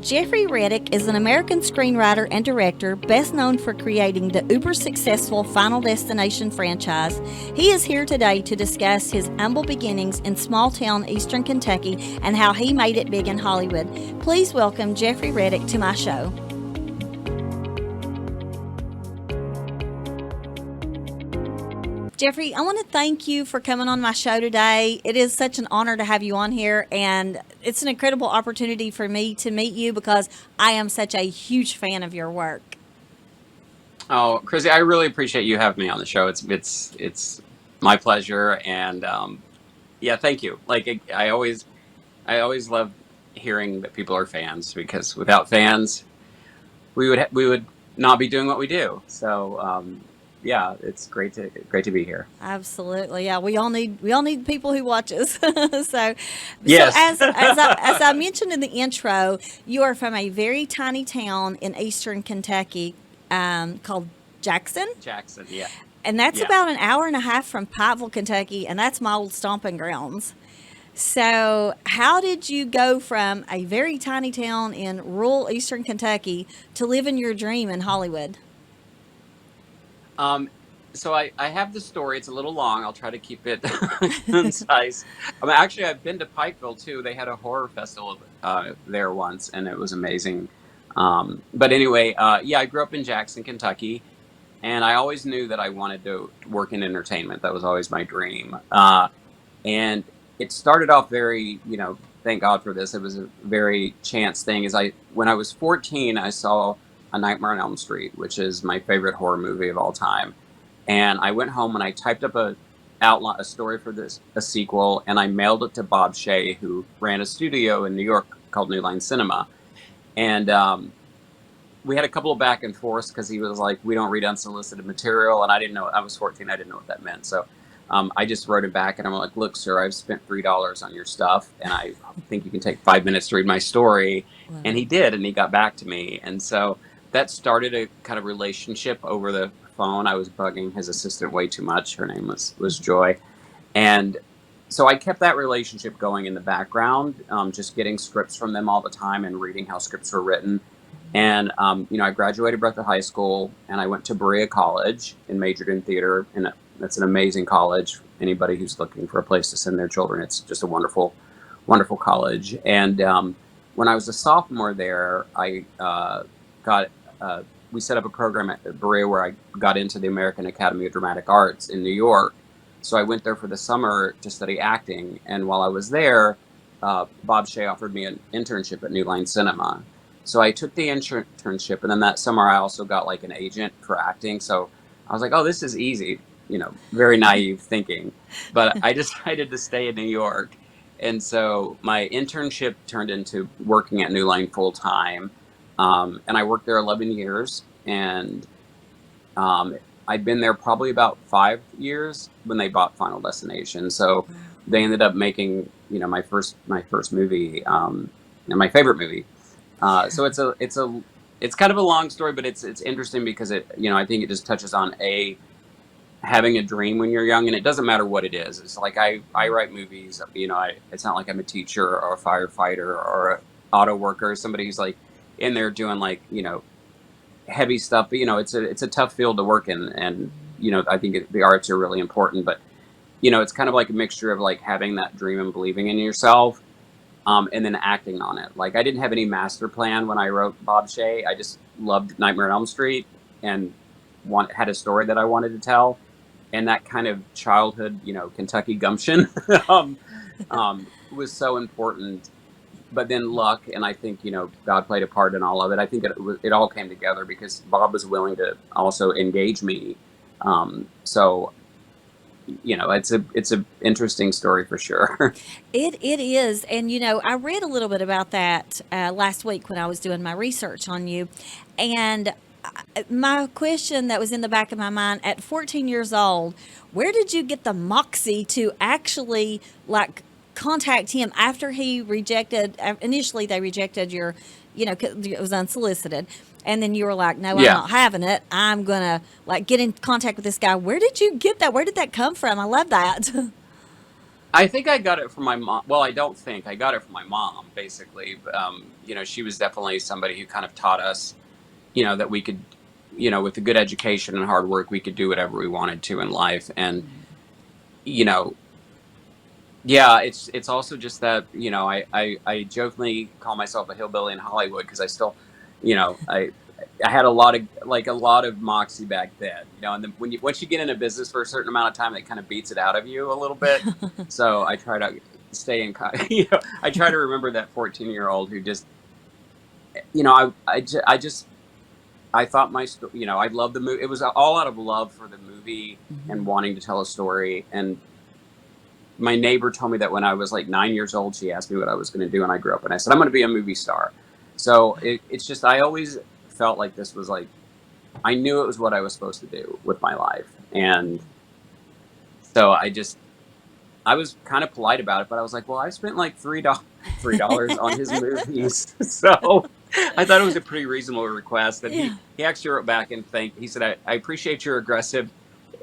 Jeffrey Reddick is an American screenwriter and director, best known for creating the uber successful Final Destination franchise. He is here today to discuss his humble beginnings in small town Eastern Kentucky and how he made it big in Hollywood. Please welcome Jeffrey Reddick to my show. Jeffrey, I want to thank you for coming on my show today. It is such an honor to have you on here, and it's an incredible opportunity for me to meet you because I am such a huge fan of your work. Oh, Chrissy, I really appreciate you having me on the show. It's my pleasure, and yeah, thank you. Like I always love hearing that people are fans because without fans, we would not be doing what we do. So yeah, it's great to be here. Absolutely, yeah. We all need people who watch us. so, so Yes. as I mentioned in the intro, you are from a very tiny town in eastern Kentucky called Jackson. Jackson, yeah. And that's Yeah. about an hour and a half from Pikeville, Kentucky, and that's my old stomping grounds. So, how did you go from a very tiny town in rural eastern Kentucky to living your dream in Hollywood? Um, so I have the story. It's a little long. I'll try to keep it concise. Actually, I've been to Pikeville too. They had a horror festival there once, and it was amazing. But anyway, yeah, I grew up in Jackson, Kentucky, and I always knew that I wanted to work in entertainment. That was always my dream. And it started off very, thank God for this. It was a very chance thing. When I was 14, I saw A Nightmare on Elm Street, which is my favorite horror movie of all time. And I went home and I typed up a story for a sequel, and I mailed it to Bob Shea, who ran a studio in New York called New Line Cinema. And we had a couple of back and forths because he was like, "We don't read unsolicited material," and I didn't know. I was 14. I didn't know what that meant. So I just wrote it back, and I'm like, "Look, sir, I've spent $3 on your stuff, and I think you can take 5 minutes to read my story." And Wow. he did, and he got back to me, and so that started a kind of relationship over the phone. I was bugging his assistant way too much. Her name was Joy, and so I kept that relationship going in the background, just getting scripts from them all the time and reading how scripts were written. And I graduated Breathitt High School, and I went to Berea College and majored in theater. And that's an amazing college. Anybody who's looking for a place to send their children, it's just a wonderful, wonderful college. And when I was a sophomore there, I got we set up a program at Berea where I got into the American Academy of Dramatic Arts in New York. So I went there for the summer to study acting. And while I was there, Bob Shea offered me an internship at New Line Cinema. So I took the internship, and then that summer I also got like an agent for acting. So I was like, "Oh, this is easy," very naive thinking. But I decided to stay in New York, and so my internship turned into working at New Line full time, and I worked there 11 years, and I'd been there probably about 5 years when they bought Final Destination. So they ended up making my first movie, and my favorite movie. So it's kind of a long story, but it's interesting because I think it just touches on having a dream when you're young, and it doesn't matter what it is. It's like I write movies. It's not like I'm a teacher or a firefighter or a auto worker, somebody who's like in there doing like heavy stuff. But it's a tough field to work in, and I think the arts are really important. But it's kind of like a mixture of like having that dream and believing in yourself, and then acting on it. Like I didn't have any master plan when I wrote Bob Shea. I just loved Nightmare on Elm Street and had a story that I wanted to tell, and that kind of childhood, Kentucky gumption, um, was so important. But then luck, and I think God played a part in all of it. I think it all came together because Bob was willing to also engage me. So it's a interesting story for sure. It is, and I read a little bit about that last week when I was doing my research on you, and my question that was in the back of my mind at 14 years old, where did you get the moxie to actually like contact him after he rejected? Initially, they rejected your, 'cause it was unsolicited, and then you were like, "No, I'm Yeah. not having it. I'm gonna like get in contact with this guy." Where did you get that? Where did that come from? I love that. I think I got it from my mom. Well, I don't think I got it from my mom, basically. She was definitely somebody who kind of taught us, that we could, with a good education and hard work, we could do whatever we wanted to in life. And, you know, yeah, it's also just that, I jokingly call myself a hillbilly in Hollywood because I still, I had a lot of moxie back then, and then once you get into business for a certain amount of time, it kind of beats it out of you a little bit. So I try to stay in, I try to remember that 14-year-old who just, I thought I loved the movie. It was all out of love for the movie Mhm. and wanting to tell a story. And my neighbor told me that when I was like 9 years old, she asked me what I was going to do, and I grew up and I said I'm going to be a movie star. So it's just I always felt like this was like I knew it was what I was supposed to do with my life, and so I was kind of polite about it, but I was like, well, I spent like $3 on his movies, so I thought it was a pretty reasonable request. And he Yeah. he actually wrote back and thanked. He said, I appreciate your aggressive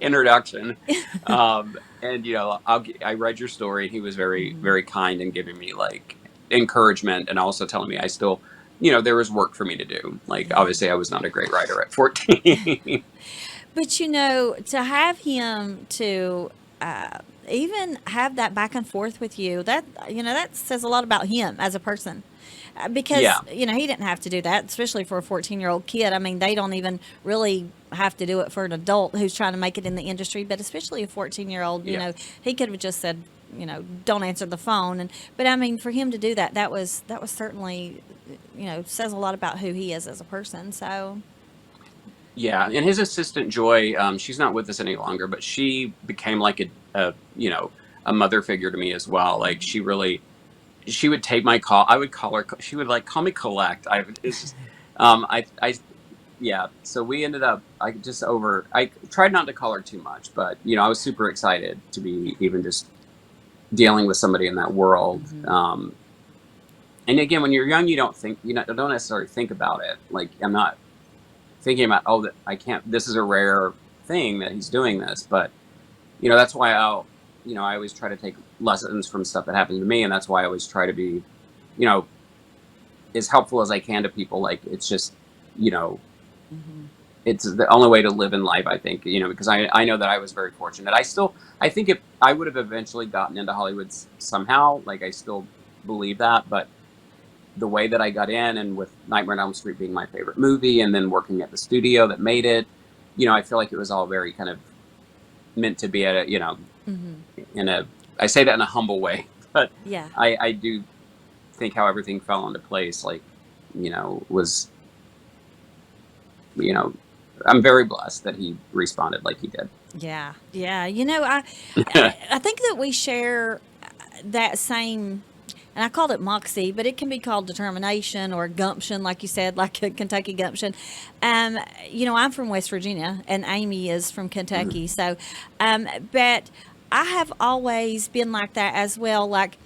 introduction, and I read your story, and he was very Mhm. very kind and giving me like encouragement, and also telling me I still. There was work for me to do. Like, Yeah. obviously, I was not a great writer at 14. But to have him to uh, even have that back and forth with you, that says a lot about him as a person. Because Yeah, he didn't have to do that, especially for a 14-year-old kid. I mean, they don't even really have to do it for an adult who's trying to make it in the industry, but especially a 14-year-old. yeah. He could have just said, don't answer the phone. But I mean, for him to do that, that was certainly, says a lot about who he is as a person. So Yeah, and his assistant Joy, she's not with us any longer, but she became like a mother figure to me as well. Like, she would take my call. I would call her. She would like call me collect. It's just, yeah. So we ended up. I tried not to call her too much, but I was super excited to be even just dealing with somebody in that world. mhm. And again, when you're young, you don't think, don't necessarily think about it. Like, I'm not thinking about, oh, that I can't, this is a rare thing that he's doing this. But that's why I always try to take lessons from stuff that happened to me, and that's why I always try to be you know as helpful as I can to people. Like, it's just, you know Mhm. it's the only way to live in life, I think, because I know that I was very fortunate. I think if I would have eventually gotten into Hollywood somehow, like, I still believe that. But the way that I got in, and with Nightmare on Elm Street being my favorite movie, and then working at the studio that made it, I feel like it was all very kind of meant to be at Mhm. in a, I say that in a humble way, but Yeah. I do think how everything fell into place, like, was, you know, I'm very blessed that he responded like he did. Yeah. Yeah. I think that we share that same, and I called it moxie, but it can be called determination or gumption, like you said, like a Kentucky gumption. I'm from West Virginia, and Amy is from Mhm. Kentucky. So, but I have always been like that as well. Like,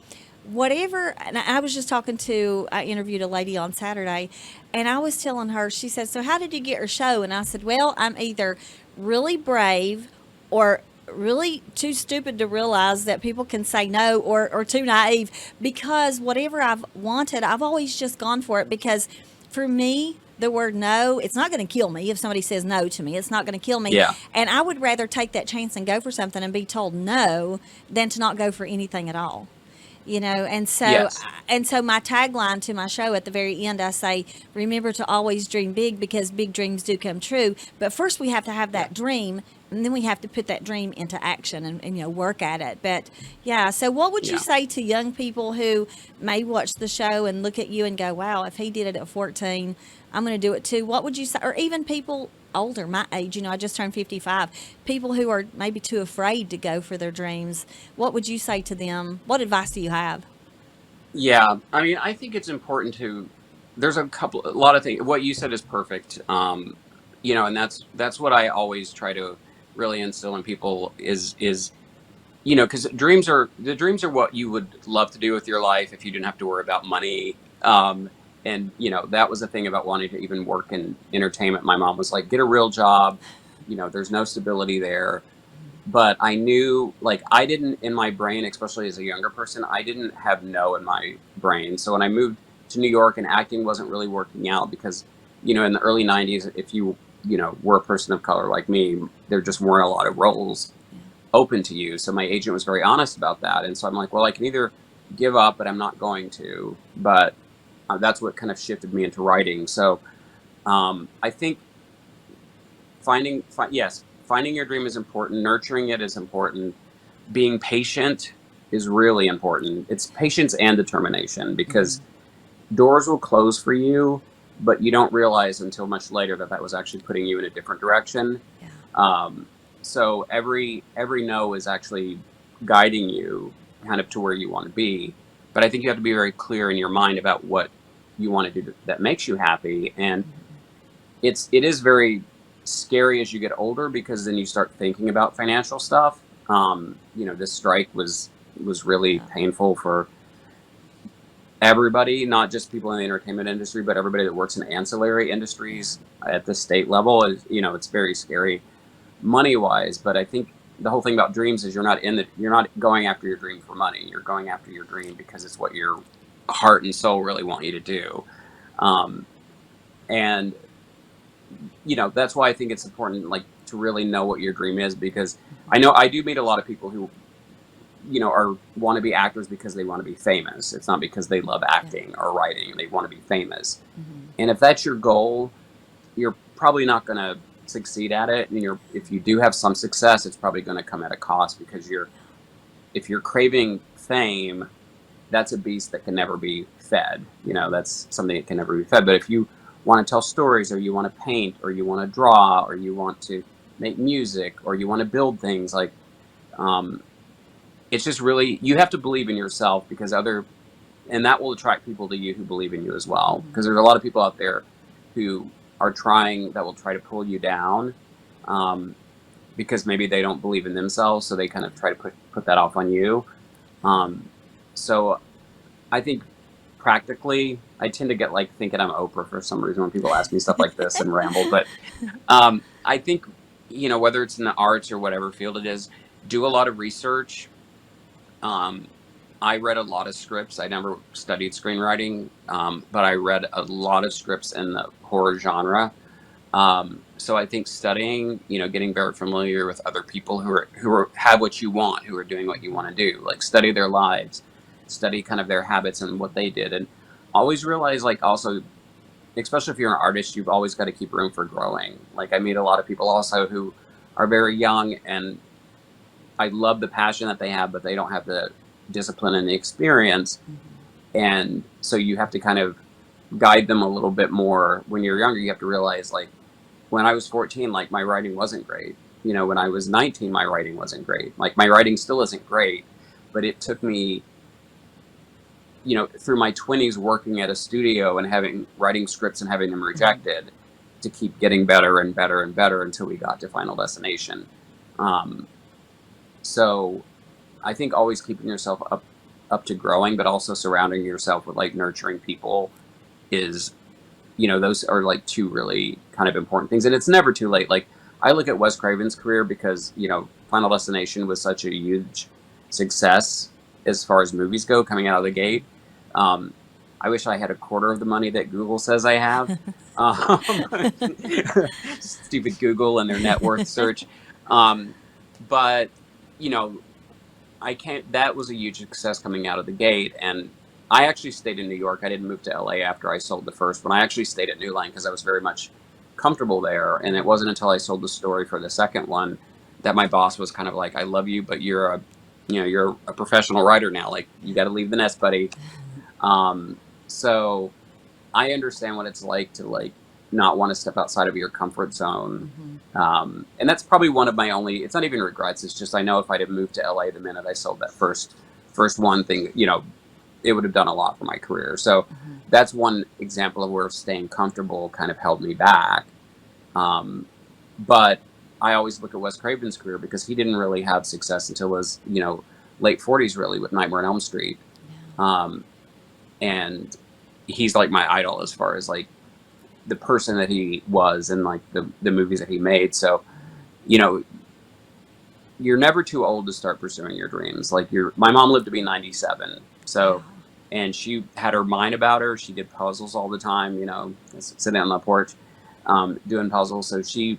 whatever, and I was just I interviewed a lady on Saturday, and I was telling her, she said, so how did you get her show? And I said, well, I'm either really brave or really too stupid to realize that people can say no, or too naive, because whatever I've wanted, I've always just gone for it. Because for me, the word no, it's not going to kill me. If somebody says no to me, it's not going to kill me. Yeah. And I would rather take that chance and go for something and be told no than to not go for anything at all. And so Yes. my tagline to my show at the very end, I say, remember to always dream big, because big dreams do come true. But first we have to have Yeah. that dream, and then we have to put that dream into action, and work at it. But yeah, so what would you Yeah. say to young people who may watch the show and look at you and go, wow, if he did it at 14, I'm going to do it too? What would you say? Or even people older, my age, I just turned 55, people who are maybe too afraid to go for their dreams, what would you say to them? What advice do you have? Yeah. I mean, I think it's important to, there's a lot of things. What you said is perfect. And that's what I always try to really instill in people is, because dreams are what you would love to do with your life if you didn't have to worry about money. And that was the thing about wanting to even work in entertainment. My mom was like, get a real job. There's no stability there. but I knew, like, I didn't, in my brain, especially as a younger person, I didn't have no in my brain. So when I moved to New York and acting wasn't really working out because, in the early 90s, if you were a person of color like me, there just weren't a lot of roles Yeah. open to you. So my agent was very honest about that. And so I'm like, well, I can either give up, but I'm not going to. But that's what kind of shifted me into writing. So I think yes, finding your dream is important. Nurturing it is important. Being patient is really important. It's patience and determination because Mhm. doors will close for you, but you don't realize until much later that that was actually putting you in a different direction. Yeah. Um, so every no is actually guiding you kind of to where you want to be. But I think you have to be very clear in your mind about what you want to do that makes you happy. And Mhm. it is very scary as you get older because then you start thinking about financial stuff. This strike was really Yeah. painful for everybody, not just people in the entertainment industry, but everybody that works in ancillary Yeah. industries at the state level. It's very scary money wise. But I think the whole thing about dreams is you're not going after your dream for money. You're going after your dream because it's what your heart and soul really want you to do. Um, and that's why I think it's important, like, to really know what your dream is, because I Mhm. know I do meet a lot of people who, are want to be actors because they want to be famous. It's not because they love Yeah. acting or writing. They want to be famous. Mhm. And if that's your goal, you're probably not going to succeed at it. And if you do have some success, it's probably going to come at a cost because if you're craving fame, that's a beast that can never be fed. Mhm. That's something that can never be fed. But if you want to tell stories, or you want to paint, or you want to draw, or you want to make music, or you want to build things, like, um, it's just really, you have to believe in yourself, and that will attract people to you who believe in you as well. Mhm. Because there's a lot of people out there who that will try to pull you down, um, because maybe they don't believe in themselves, so they kind of Yeah. try to put that off on you. Yeah. Um, so I think practically, I tend to get, like, thinking I'm Oprah for some reason when people ask me stuff like this and ramble. But I think, whether it's in the arts or whatever field it is, do a lot of research. Um, I read a lot of scripts. I never studied screenwriting, but I read a lot of scripts in the horror genre. So I think studying, getting very familiar with other people have what you want, who are doing what you want Mhm. to do, like, study their lives, study kind of their habits and what they did, and always realize, like, also, especially if you're an artist, you've always got to keep room for growing. Like, I meet a lot of people also who are very young, and I love the passion that they have, but they don't have the discipline and the experience, Mhm. and so you have to kind of guide them a little bit more. When you're younger, you have to realize, like, when I was 14, like, my writing wasn't great. When I was 19, my writing wasn't great. Like, my writing still isn't great, but it took me, through my 20s working at a studio and having writing scripts and having them Mhm. rejected, to keep getting better and better and better until we got to Final Destination. Um, so I think always keeping yourself up to growing, but also surrounding yourself with, like, nurturing people is, those are, like, two really kind of important things. And it's never too late. Like, I look at Wes Craven's career because, Final Destination was such a huge success as far as movies go coming out of the gate. Um, I wish I had a quarter of the money that Google says I have. Um, Stupid Google and their net worth search. Um, but, you know, I can't. That was a huge success coming out of the gate, and I actually stayed in New York. I didn't move to LA after I sold the first one. I actually stayed at New Line because I was very much comfortable there, and it Mhm. wasn't until I sold the story for the second one that my boss was kind of like, "I love you, but you're a professional writer now. Like, you got to leave the nest, buddy." So I understand what it's like to, like, not want to step outside of your comfort zone. Mhm. And that's probably one of my only, it's not even regrets. It's just, I know if I'd have moved to LA the minute I sold that first one thing, it would have done a lot for my career. So Mhm. that's one example of where staying comfortable kind of held me back. Um, but I always look at Wes Craven's career because he didn't really have success until his, late 40s, really, with Nightmare on Elm Street. Yeah. Um, and he's, like, my idol as far as, like, the person that he was and, like, the movies that he made. So, Mhm. you know, you're never too old to start pursuing your dreams. Like my mom lived to be 97. So, Wow. and she had her mind about her. She did puzzles all the time, sitting on the porch, doing puzzles. So she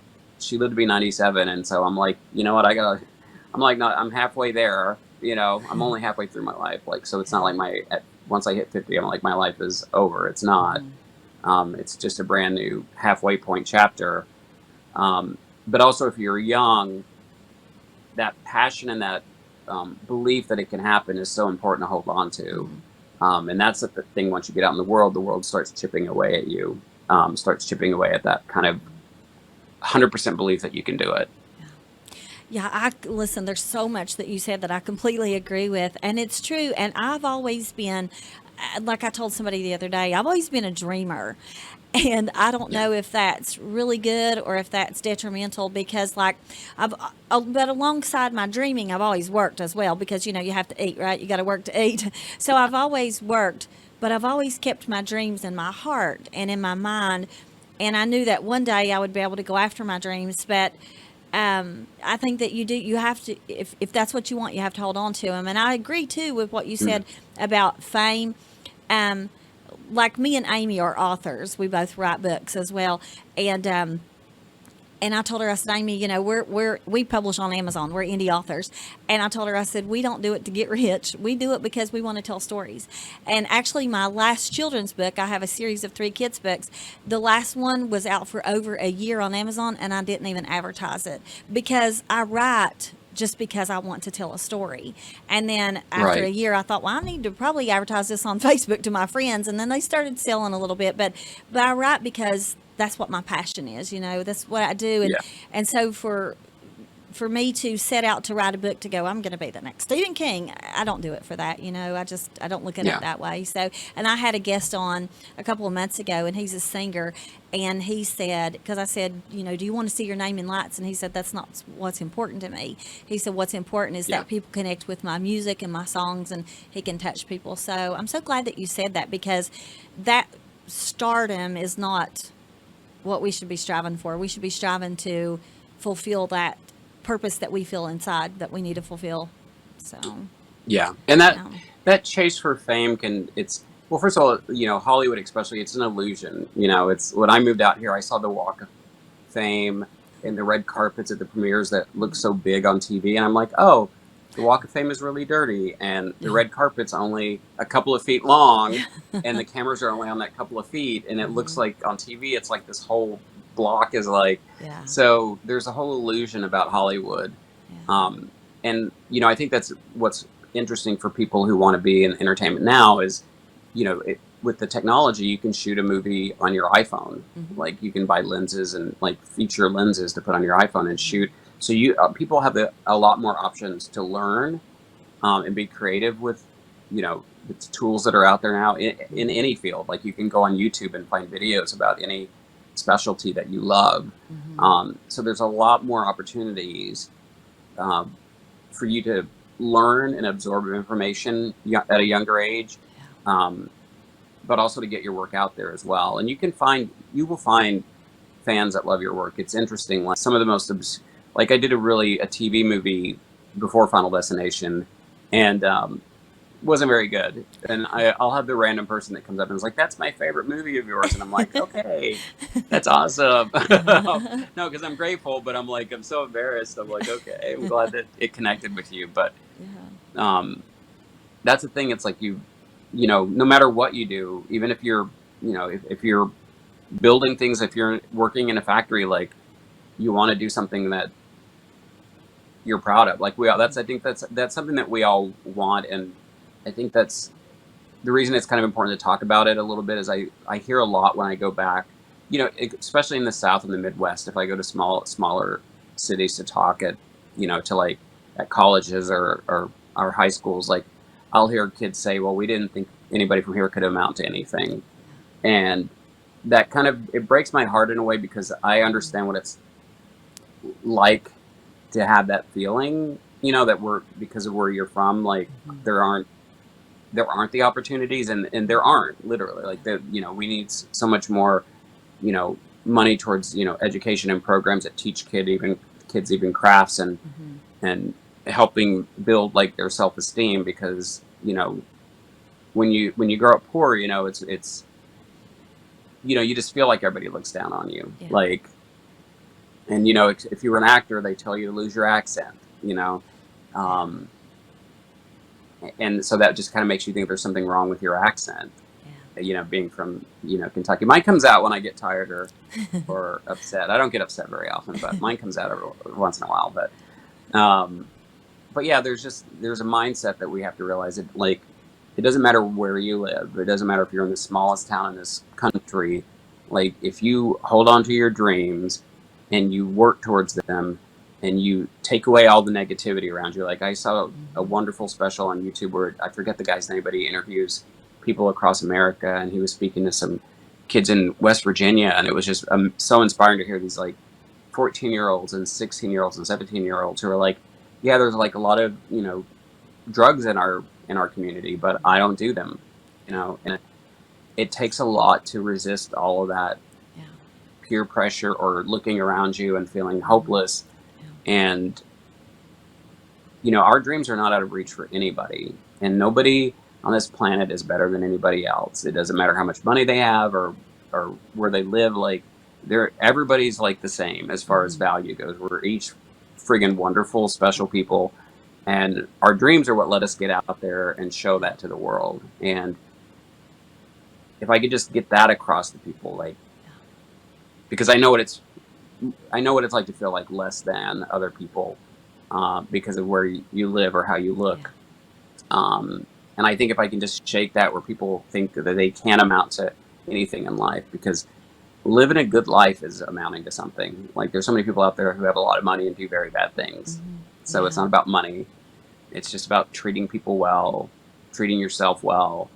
lived to be 97. And so I'm like, you know what? I'm like, no, I'm halfway there, I'm only halfway through my life. Like, so it's not Yeah. like once I hit 50, I'm like, my life is over. It's not. Mhm. It's just a brand new halfway point chapter. But also if you're young, that passion and that belief that it can happen is so important to hold on to. Mhm. And that's the thing. Once you get out in the world starts chipping away at you, starts chipping away at that kind of 100% belief that you can do it. Yeah. Yeah, listen, there's so much that you said that I completely agree with, and it's true. And I've always been, like I told somebody the other day, I've always been a dreamer. And I don't Yeah. know if that's really good or if that's detrimental because, like, but alongside my dreaming, I've always worked as well because, you have to eat, right? You got to work to eat. So I've always worked, but I've always kept my dreams in my heart and in my mind. And I knew that one day I would be able to go after my dreams, but I think that you have to, if that's what you want, you have to hold on to them. And I agree too with what you Mhm. said about fame. Um, like me and Amy are authors. We both write books as well. And I told her, I said, Amy, we publish on Amazon. We're indie authors. And I told her, I said, we don't do it to get rich. We do it because we want to tell stories. And actually, my last children's book, I have a series of 3 kids' books. The last one was out for over a year on Amazon, and I didn't even advertise it because I write just because I want to tell a story. And then after a Right. year, I thought, well, I need to probably advertise this on Facebook to my friends. And then they started selling a little bit, but I write because that's what my passion is. That's what I do. And Yeah. and so for me to set out to write a book to go, I'm going to be the next Stephen King. I don't do it for that. I don't look at it Yeah. that way. So, and I had a guest on a couple of months ago, and he's a singer, and he said, because I said, do you want to see your name in lights? And he said, that's not what's important to me. He said, what's important is Yeah. that people connect with my music and my songs, and he can touch people. So I'm so glad that you said that because that stardom is not what we should be striving for. We should be striving to fulfill that purpose that we feel inside that we need to fulfill. So, Yeah. And that, yeah. that chase for fame well, first of all, Hollywood especially, it's an illusion. It's when I moved out here, I saw the Walk of Fame and the red carpets at the premieres that look so big on TV. And I'm like, oh, the Walk of Fame is really dirty. And the red carpet's only a couple of feet long. And the cameras are only on that couple of feet. And it looks Hmm. like on TV, it's like this whole block is like, Yeah. so there's a whole illusion about Hollywood. Yeah. Um, and, I think that's what's interesting for people who want to be in entertainment now is, with the technology, you can shoot a movie on your iPhone. Hmm. Like you can buy lenses and like feature lenses to put on your iPhone and Hmm. shoot. So people have a lot more options to learn and be creative with, the tools that are out there now in Hmm. any field. Like you can go on YouTube and find videos about any specialty that you love. Hmm. So there's a lot more opportunities um, for you to learn and absorb information at a younger age, Yeah. um, but also to get your work out there as well. And you will find fans that love your work. It's interesting. Like some of the most, like I did a TV movie before Final Destination, and wasn't very good. And I'll have the random person that comes up and is like, "That's my favorite movie of yours," and I'm like, "Okay, that's awesome." No, because I'm grateful, but I'm like, I'm so embarrassed. I'm like, okay, I'm glad that it connected with you, but Yeah. um, that's the thing. It's like no matter what you do, even if you're, if you're building things, if you're working in a factory, like you want to do something that you're proud of. Like I think that's something that we all want, and I think that's the reason it's kind of important to talk about it a little bit. Is I hear a lot when I go back, especially in the South and the Midwest. If I go to smaller cities to talk at, to like at colleges or high schools, like I'll hear kids say, "Well, we didn't think anybody from here could amount to anything," and that kind of it breaks my heart in a way because I understand what it's like to have that feeling, that because of where you're from, like Hmm. there aren't there aren't the opportunities, and there aren't literally like we need so much more, money towards education and programs that teach kids even crafts, and Hmm. and helping build like their self-esteem, because when you grow up poor, it's you just feel like everybody looks down on you, Yeah. like, and if you were an actor, they tell you to lose your accent, um, and so that just kind of makes you think there's something wrong with your accent, being from Kentucky. Mine comes out when I get tired or upset. I don't get upset very often, but mine comes out every once in a while. But yeah, there's a mindset that we have to realize it. Like, it doesn't matter where you live. It doesn't matter if you're in the smallest town in this country. Like, if you hold on to your dreams and you work towards them and you take away all the negativity around you. Like, I saw a wonderful special on YouTube where I forget the guy's name, but he interviews people across America, and he was speaking to some kids in West Virginia, and it was just so inspiring to hear these like 14-year-olds and 16-year-olds and 17-year-olds who are like, yeah, there's like a lot of drugs in our community, but I don't do them, and it takes a lot to resist all of that peer pressure or looking around you and feeling hopeless. And our dreams are not out of reach for anybody, and nobody on this planet is better than anybody else. It doesn't matter how much money they have or where they live. Like, everybody's like the same as far as value goes. We're each friggin' wonderful, special people, and our dreams are what let us get out there and show that to the world. And if I could just get that across to people, like, because I know what it's like to feel like less than other people because of where you live or how you look. And I think if I can just shake that, where people think that they can't amount to anything in life, because living a good life is amounting to something. Like, there's so many people out there who have a lot of money and do very bad things. So it's not about money. It's just about treating people well, treating yourself well.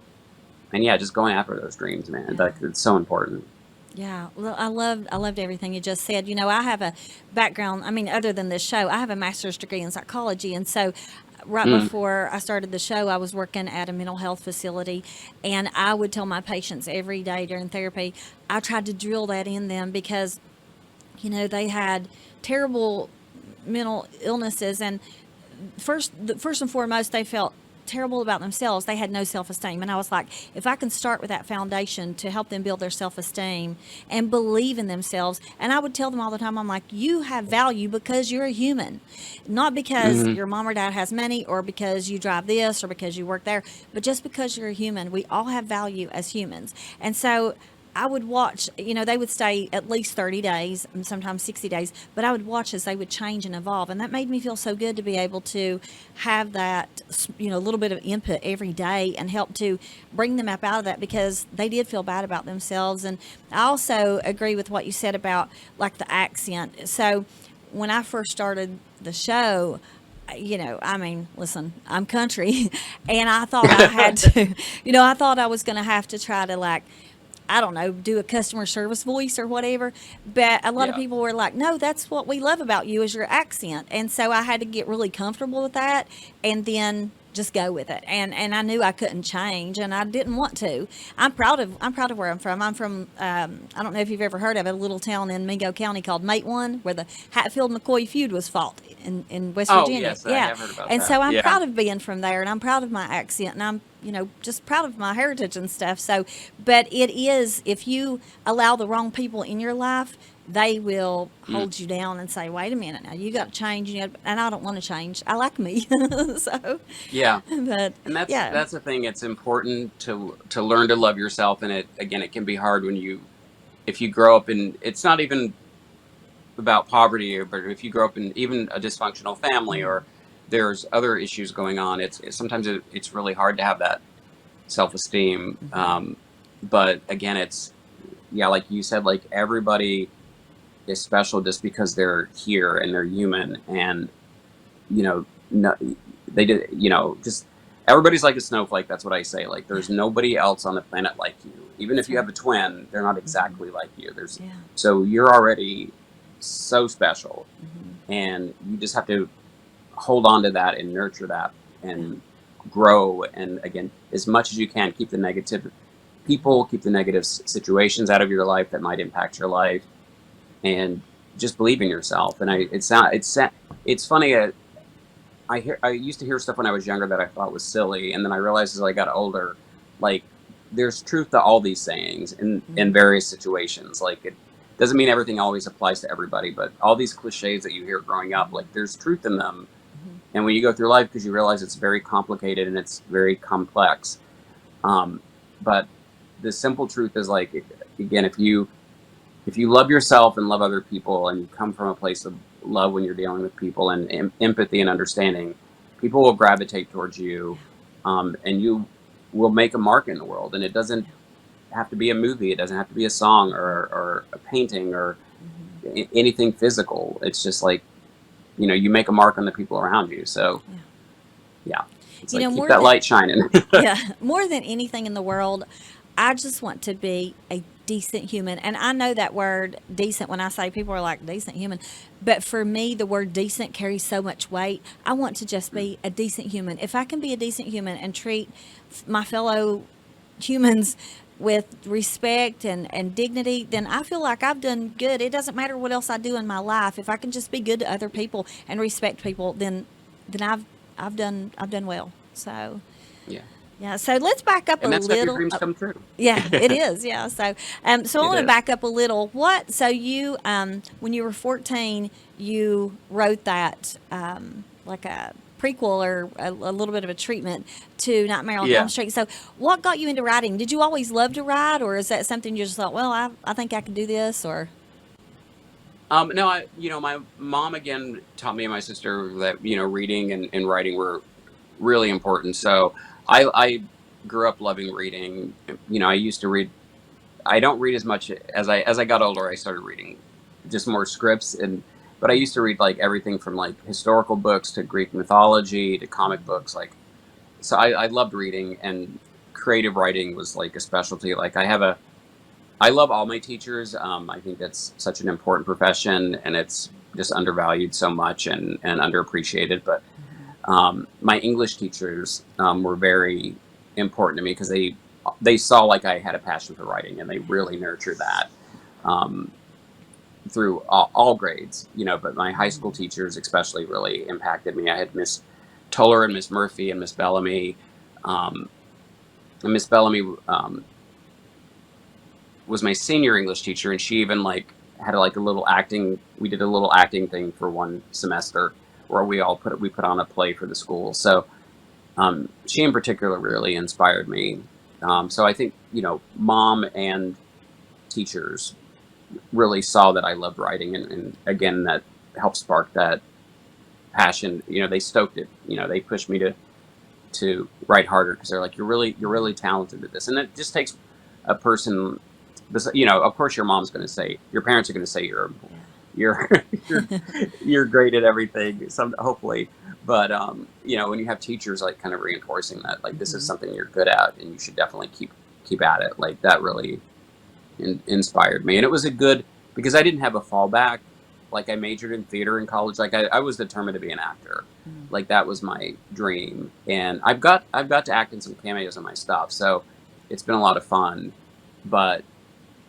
And yeah, just going after those dreams, man. Like, it's so important. Yeah, well, I loved everything you just said. I have a background. I mean, other than this show, I have a master's degree in psychology, and so right Mm. before I started the show, I was working at a mental health facility, and I would tell my patients every day during therapy. I tried to drill that in them because they had terrible mental illnesses, and first and foremost, they felt terrible about themselves. They had no self-esteem, and I was like, if I can start with that foundation to help them build their self-esteem and believe in themselves. And I would tell them all the time, I'm like, you have value because you're a human, not because Mm-hmm. your mom or dad has money or because you drive this or because you work there, but just because you're a human. We all have value as humans. And so I would watch, they would stay at least 30 days, and sometimes 60 days, but I would watch as they would change and evolve. And that made me feel so good to be able to have that, a little bit of input every day and help to bring them up out of that, because they did feel bad about themselves. And I also agree with what you said about like the accent. So when I first started the show, I mean, listen, I'm country, and I thought I had to, I thought I was going to have to try to, like, I don't know, do a customer service voice or whatever. But a lot of Yeah. people were like, no, that's what we love about you is your accent. And so I had to get really comfortable with that and then just go with it. And I knew I couldn't change, and I didn't want to. I'm proud of where I'm from. I'm from I don't know if you've ever heard of it, a little town in Mingo County called Matewan, where the Hatfield McCoy feud was fought in West Oh, Virginia. yes, I Yeah. have heard about And that. so I'm Yeah. proud of being from there, and I'm proud of my accent, and I'm just proud of my heritage and stuff. So, but it is, if you allow the wrong people in your life, they will Mm. hold you down and say, "Wait a minute, now you got to change." And I don't want to change. I like me, so. Yeah. But And that's yeah, that's the thing. It's important to learn to love yourself, and it can be hard when if you grow up in, it's not even about poverty, but if you grow up in even a dysfunctional family, or there's other issues going on, sometimes it's really hard to have that self-esteem. But again, yeah, like you said, like, everybody is special just because they're here and they're human, and no, they did, just everybody's like a snowflake. That's what I say. Like, yeah, there's nobody else on the planet like you. Even if that's you right. have a twin, they're not exactly like you. Yeah, So you're already so special, and you just have to hold on to that and nurture that yeah, and grow. And again, as much as you can, keep the negative people, keep the negative situations out of your life that might impact your life, and just believe in yourself. And yeah, it's not, it's funny. I used to hear stuff when I was younger that I thought was silly, and then I realized as I got older, like there's truth to all these sayings in Mhm. various situations. Like it doesn't mean everything always applies to everybody, but all these cliches that you hear growing up, Mhm. like there's truth in them. Mhm. And when you go through life, because you realize it's very complicated and it's very complex, um, but the simple truth is like again, if you love yourself and love other people and you come from a place of love when you're dealing with people and empathy and understanding, people will gravitate towards you, Yeah. and you will make a mark in the world. And it doesn't Yeah. have to be a movie, it doesn't have to be a song or a painting or Mhm. anything physical. It's just like, you make a mark on the people around you. So, Yeah. yeah, it's You like know, keep more that than light shining. Yeah, more than anything in the world, I just want to be a decent human. And I know that word decent, when I say, people are like, decent human. But for me, the word decent carries so much weight. I want to just be a decent human. If I can be a decent human and treat my fellow humans with respect and dignity, then I feel like I've done good. It doesn't matter what else I do in my life. If I can just be good to other people and respect people, then I've done well. So Yeah. yeah, so let's back up a And that's how your little. dreams come true. Yeah, it is. Yeah, so I It want to is. back up a little. So you, when you were 14, you wrote that like a prequel or a little bit of a treatment to Nightmare on Elm Yeah. Street. So what got you into writing? Did you always love to write, or is that something you just thought, well, I think I can do this, or? No, my mom again taught me and my sister that, reading and writing were really important. So I grew up loving reading. I used to read. I don't read as much as I got older. I started reading just more scripts but I used to read like everything from like historical books to Greek mythology to comic books. Like, so I loved reading, and creative writing was like a specialty. Like I love all my teachers. I think that's such an important profession, and it's just undervalued so much and underappreciated. But my English teachers were very important to me because they saw like I had a passion for writing, and they really nurtured that um, through all grades. But my high school teachers especially really impacted me. I had Miss Toller and Miss Murphy and Miss Bellamy. Um, and Miss Bellamy was my senior English teacher, and she even like had like a little acting. We did a little acting thing for one semester where we put on a play for the school. So she in particular really inspired me. So I think mom and teachers really saw that I loved writing, and again that helped spark that passion. They stoked it. They pushed me to write harder because they're like, you're really talented at this, and it just takes a person. Of course, your mom's going to say, your parents are going to say you're you're you're great at everything. Some hopefully, but when you have teachers like kind of reinforcing that, like this is Mm-hmm. something you're good at, and you should definitely keep at it. Like that really inspired me, and it was a good because I didn't have a fallback. Like I majored in theater in college. Like I was determined to be an actor. Mm-hmm. Like that was my dream, and I've got to act in some cameos in my stuff. So it's been a lot of fun, but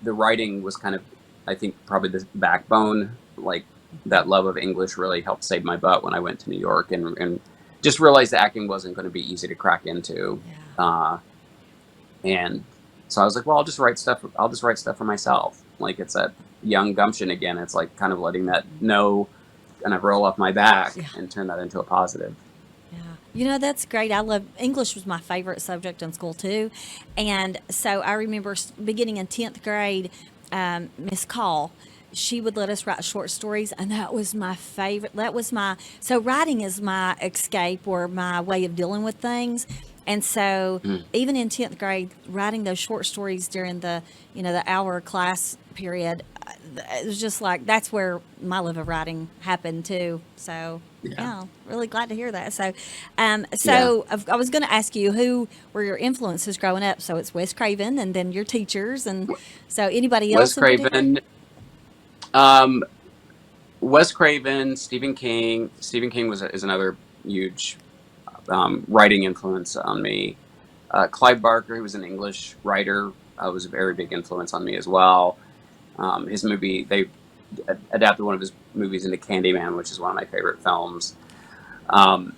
the writing was kind of, I think, probably the backbone. Like that love of English really helped save my butt when I went to New York and just realized that acting wasn't going to be easy to crack into. Yeah. And so I was like, well, I'll just write stuff for myself. Like it's that young gumption again. It's like kind of letting that no kind of roll off my back Yeah. and turn that into a positive. Yeah. That's great. I love English was my favorite subject in school too. And so I remember beginning in 10th grade, Miss Call, she would let us write short stories, and that was my favorite. So writing is my escape or my way of dealing with things. And so Mm. even in 10th grade, writing those short stories during the hour class period, it was just like, that's where my love of writing happened too. So Yeah. yeah, really glad to hear that. So, Yeah. I was going to ask you, who were your influences growing up? So it's Wes Craven, and then your teachers, and so anybody Wes else in particular? Craven, um, Wes Craven, Stephen King. Stephen King is another huge writing influence on me. Clive Barker, who was an English writer, was a very big influence on me as well. His movie, they adapted one of his movies into Candyman, which is one of my favorite films. Um,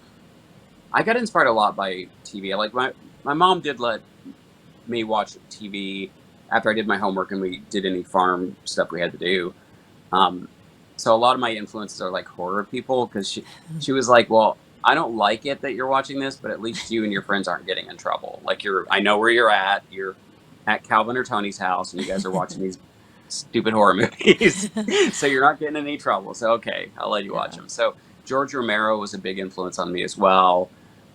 I got inspired a lot by TV. Like my mom did let me watch TV after I did my homework and we did any farm stuff we had to do. Um, so a lot of my influences are like horror people because she was like, well, I don't like it that you're watching this, but at least you and your friends aren't getting in trouble. Like I know where you're at. You're at Calvin or Tony's house, and you guys are watching these stupid horror movies, so you're not getting in any trouble. So okay, I'll let you watch Yeah. them. So George Romero was a big influence on me as well.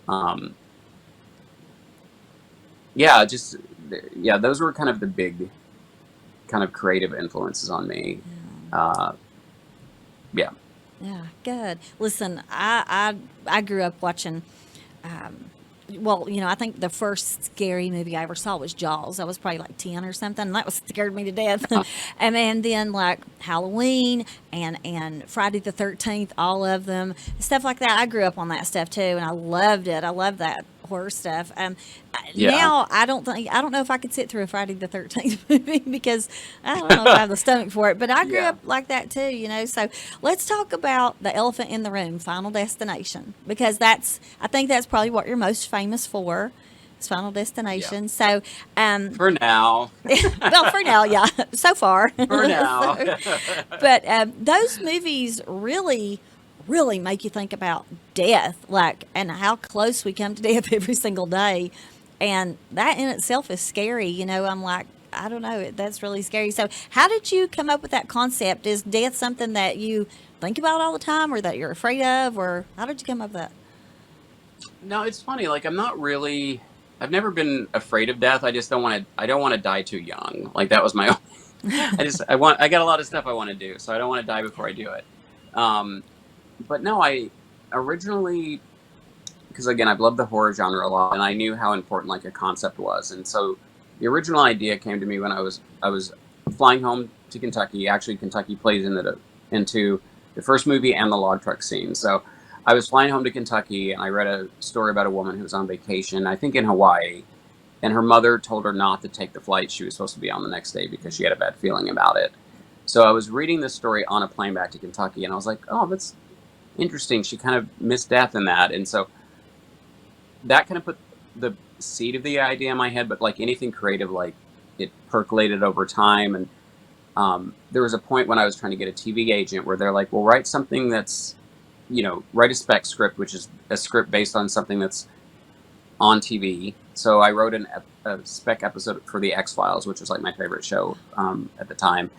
Um, yeah, just yeah, those were kind of the big kind of creative influences on me. Uh, yeah. Yeah, good. Listen, I grew up watching. Um, well, I think the first scary movie I ever saw was Jaws. I was probably like 10 or something. And that was scared me to death. And then like Halloween and Friday the 13th, all of them, stuff like that. I grew up on that stuff too, and I loved it. I love that horror stuff. Yeah. Now I don't know if I could sit through a Friday the 13th movie because I don't know if I have the stomach for it. But I grew Yeah. up like that too. So let's talk about the elephant in the room, Final Destination, because I think that's probably what you're most famous for. Is Final Yeah. Destination. So, um, For now. well, for now, yeah, so far. For now. So, but those movies really make you think about death, like, and how close we come to death every single day, and that in itself is scary. I'm like, I don't know, that's really scary. So, how did you come up with that concept? Is death something that you think about all the time, or that you're afraid of, or how did you come up with that? No, it's funny. Like I'm not really. I've never been afraid of death. I just don't want to. I don't want to die too young. Like that was my own. I want. I got a lot of stuff I want to do, so I don't want to die before I do it. Um, but no, I originally, because again, I've loved the horror genre a lot, and I knew how important like a concept was, and so the original idea came to me when I was flying home to Kentucky. Actually, Kentucky plays into the first movie and the log truck scene. So I was flying home to Kentucky, and I read a story about a woman who was on vacation, I think in Hawaii, and her mother told her not to take the flight she was supposed to be on the next day because she had a bad feeling about it. So I was reading this story on a plane back to Kentucky, and I was like, oh, that's interesting. She kind of missed death in that, and so that kind of put the seed of the idea in my head. But like anything creative, like it percolated over time, and there was a point when I was trying to get a TV agent where they're like, well, write something that's, write a spec script, which is a script based on something that's on TV. So I wrote a spec episode for the X Files, which was like my favorite show at the time,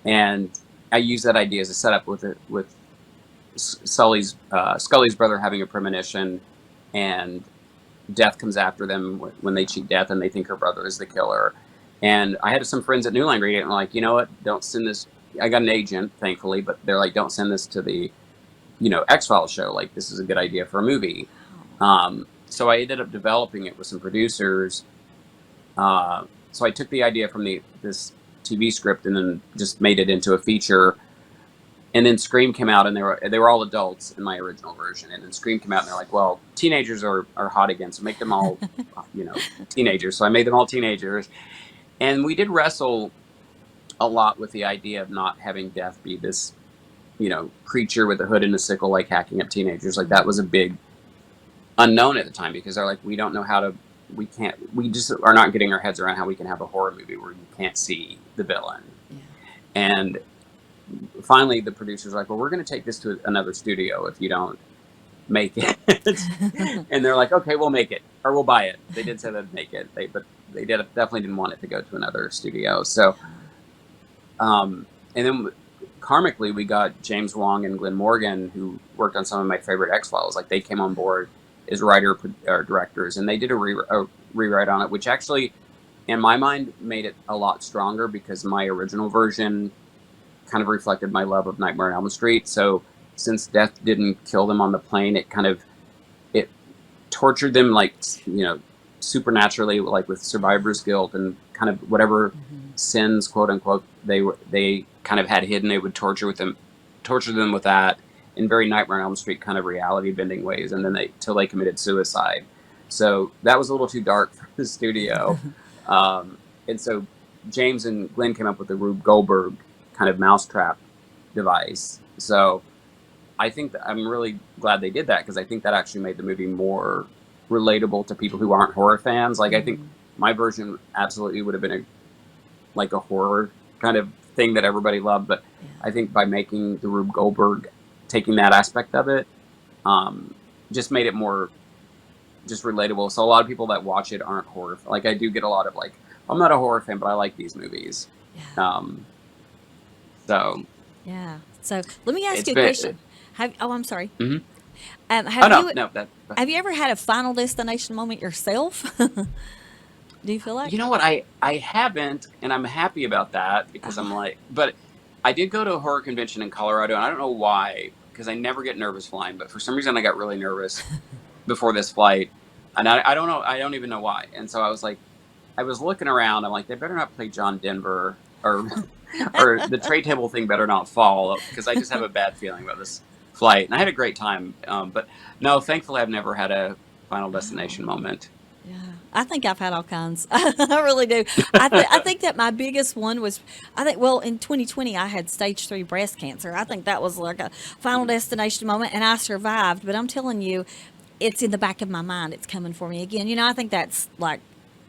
and I used that idea as a setup with Scully's brother having a premonition, and death comes after them when they cheat death, and they think her brother is the killer. And I had some friends at New Line read it and like, you know what? Don't send this. I got an agent, thankfully, but they're like, don't send this to the X Files show. Like, this is a good idea for a movie. So I ended up developing it with some producers. So I took the idea from this TV script and then just made it into a feature. And then Scream came out, and they were all adults in my original version. And then Scream came out, and they're like, well, teenagers are hot again, so make them all, teenagers. So I made them all teenagers. And we did wrestle a lot with the idea of not having death be this, creature with a hood and a sickle, like hacking up teenagers. Like that was a big unknown at the time because they're like, we don't know we just are not getting our heads around how we can have a horror movie where you can't see the villain. Yeah. And finally the producers were like, well, we're going to take this to another studio if you don't make it. And they're like, okay, we'll make it, or we'll buy it. They did say they'd make it, but they definitely didn't want it to go to another studio. So and then karmically we got James Wong and Glenn Morgan, who worked on some of my favorite X-Files. Like they came on board as writer or directors, and they did a rewrite on it, which actually in my mind made it a lot stronger because my original version kind of reflected my love of Nightmare on Elm Street. So since death didn't kill them on the plane, it tortured them, like, supernaturally, like with survivor's guilt and kind of whatever sins, quote unquote, they kind of had hidden. They would torture them with that in very Nightmare on Elm Street kind of reality bending ways, and then till they committed suicide. So that was a little too dark for the studio, and so James and Glenn came up with the Rube Goldberg kind of mousetrap device. So I think that I'm really glad they did that, because I think that actually made the movie more relatable to people who aren't horror fans. Like, I think Mm, my version absolutely would have been like a horror kind of thing that everybody loved, but yeah. I think by making the Rube Goldberg, taking that aspect of it, um, just made it more just relatable. So a lot of people that watch it aren't horror. Like, I do get a lot of like, I'm not a horror fan, but I like these movies. Yeah. Um, so Yeah. So let me ask it's you a been. question. I'm sorry. Mm-hmm. Oh Have no, you no, that. have you ever had a Final Destination moment yourself? Do you feel You like? know what? I haven't, and I'm happy about that, because I'm Oh, like, but I did go to a horror convention in Colorado, and I don't know why, because I never get nervous flying, but for some reason I got really nervous before this flight, and I don't know, I don't even know why. And so I was like, I was looking around, I'm like, they better not play John Denver, or or the tray table thing better not fall, because I just have a bad feeling about this flight. And I had a great time, but no, thankfully I've never had a Final wow. Destination moment. Yeah, I think I've had all kinds. I really do. I think that my biggest one was, I think, well, in 2020 I had stage 3 breast cancer. I think that was like a Final Destination moment, and I survived. But I'm telling you, it's in the back of my mind. It's coming for me again. I think that's like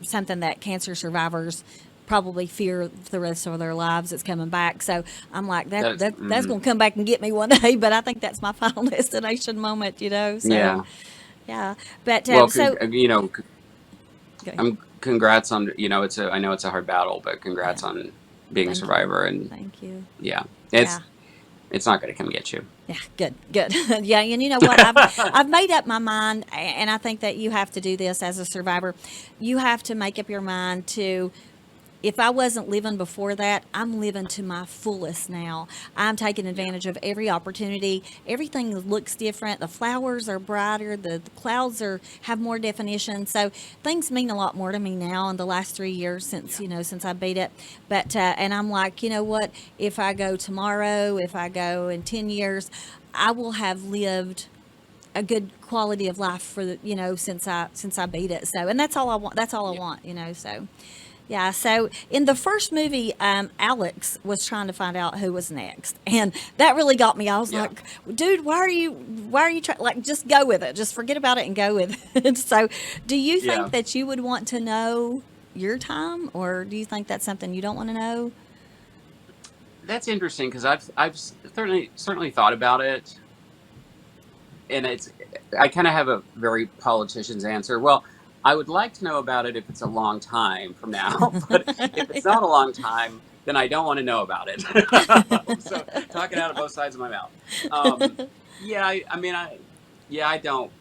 something that cancer survivors probably fear the rest of their lives. It's coming back. So I'm like That is, that's going to come back and get me one day. But I think that's my Final Destination moment. So yeah. yeah. But Well, so go congrats on, it's a, I know it's a hard battle, but congrats yeah. on being a Thank you. survivor. And Thank you. yeah, Yeah. it's not going to come get you. Yeah, good. Yeah, and you know what? I've made up my mind, and I think that you have to do this as a survivor. You have to make up your mind to, if I wasn't living before that, I'm living to my fullest now. I'm taking Yeah. advantage of every opportunity. Everything looks different. The flowers are brighter. The clouds have more definition. So things mean a lot more to me now in the last 3 years since Yeah. since I beat it. But and I'm like, you know what? If I go tomorrow, if I go in 10 years, I will have lived a good quality of life for the since I beat it. So and that's all I want. That's all I Yeah. want. So. Yeah, so in the first movie, Alex was trying to find out who was next, and that really got me. I was Yeah. like, "Dude, why are you trying? Like, just go with it. Just forget about it and go with it." So, do you think Yeah. that you would want to know your time, or do you think that's something you don't want to know? That's interesting, because I've certainly thought about it, and I kind of have a very politician's answer. Well, I would like to know about it if it's a long time from now, but if it's not a long time, then I don't want to know about it. So, talking out of both sides of my mouth. Um, yeah, I mean, yeah, I don't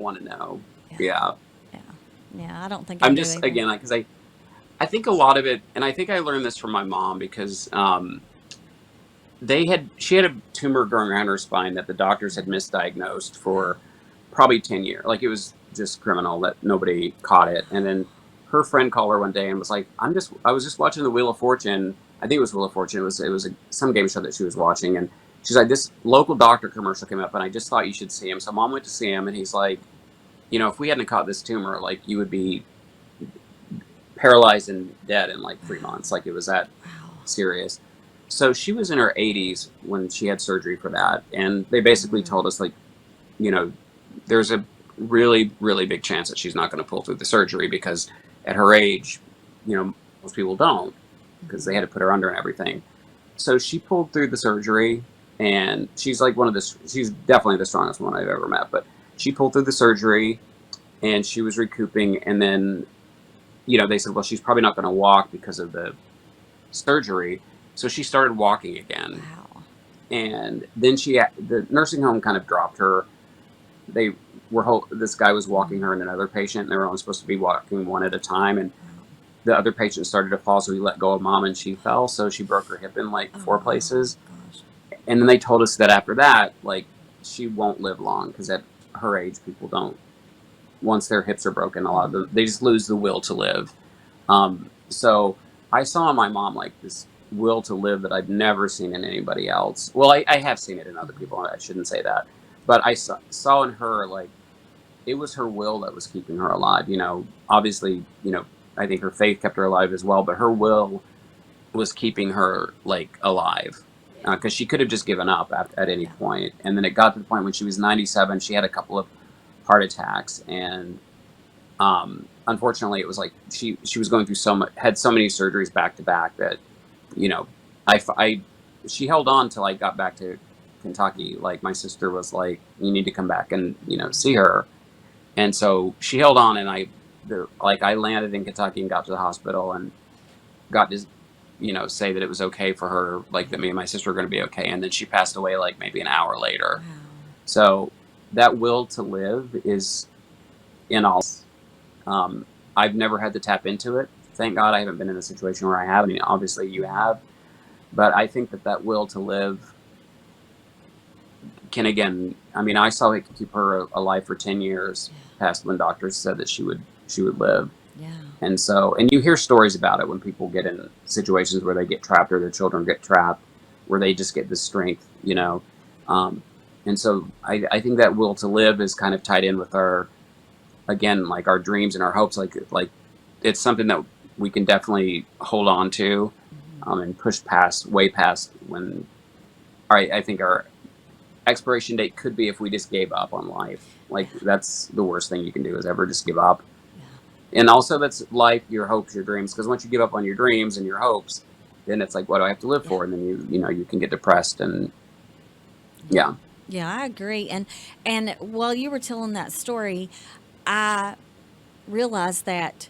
want to know. Yeah, Yeah, yeah, yeah. I don't think I I'm do just, either. again, because I think a lot of it, and I think I learned this from my mom, because she had a tumor growing around her spine that the doctors had misdiagnosed for probably 10 years. Like, it was just criminal that nobody caught it. And then her friend called her one day and was like, I was just watching the Wheel of Fortune. I think it was Wheel of Fortune. It was some game show that she was watching. And she's like, this local doctor commercial came up, and I just thought you should see him. So mom went to see him, and he's like, if we hadn't caught this tumor, like, you would be paralyzed and dead in like 3 months. Like, it was that Wow. serious. So she was in her 80s when she had surgery for that, and they basically told us, like, you know, there's a really, really big chance that she's not going to pull through the surgery, because at her age, most people don't, because they had to put her under and everything. So she pulled through the surgery, and she's like she's definitely the strongest one I've ever met. But she pulled through the surgery, and she was recouping, and then they said, well, she's probably not going to walk because of the surgery. So she started walking again, Wow. and then the nursing home kind of dropped her. They this guy was walking her and another patient, and they were only supposed to be walking one at a time. And the other patient started to fall, so he let go of mom, and she fell. So she broke her hip in like Oh, 4 places. gosh. And then they told us that after that, like, she won't live long, because at her age, people don't. Once their hips are broken, a lot of them, they just lose the will to live. So I saw in my mom like this will to live that I've never seen in anybody else. Well, I have seen it in other people. I shouldn't say that, but I saw in her, like, it was her will that was keeping her alive. Obviously, I think her faith kept her alive as well, but her will was keeping her, like, alive. because she could have just given up at any Yeah. point. And then it got to the point when she was 97, she had a couple of heart attacks, and unfortunately, it was like she was going through so much, had so many surgeries back to back that, you know, I she held on till I got back to Kentucky. Like my sister was like, "You need to come back and see her," and so she held on, and I landed in Kentucky and got to the hospital and got to say that it was okay for her, like that me and my sister were going to be okay, and then she passed away like maybe an hour later. Wow. So that will to live is in all. I've never had to tap into it. Thank God I haven't been in a situation where I have. I mean, obviously you have, but I think that will to live can again. I mean, I saw it keep her alive for 10 years past when doctors said that she would live. Yeah. And so, and you hear stories about it when people get in situations where they get trapped or their children get trapped, where they just get the strength, and so I think that will to live is kind of tied in with our, again, like our dreams and our hopes. Like it's something that we can definitely hold on to, and push way past when. I think our expiration date could be if we just gave up on life. Like that's the worst thing you can do is ever just give up. Yeah. And also that's life, your hopes, your dreams. Because once you give up on your dreams and your hopes, then it's like, what do I have to live for? And then you can get depressed and yeah. Yeah, I agree. And while you were telling that story, I realized that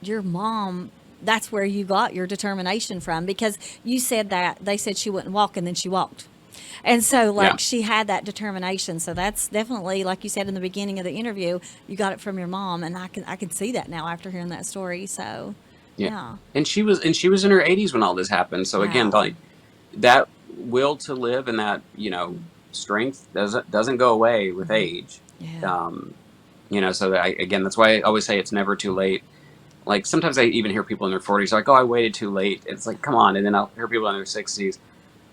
your mom, that's where you got your determination from, because you said that they said she wouldn't walk and then she walked. And so, Yeah. like, she had that determination. So that's definitely, like you said in the beginning of the interview, you got it from your mom, and I can see that now after hearing that story. So, Yeah. yeah, And she was in her 80s when all this happened. So again, wow, like that will to live and that, strength doesn't go away with age. yeah, Um, so that again, that's why I always say it's never too late. Like sometimes I even hear people in their 40s like, "Oh, I waited too late." It's like, "Come on." And then I'll hear people in their 60s,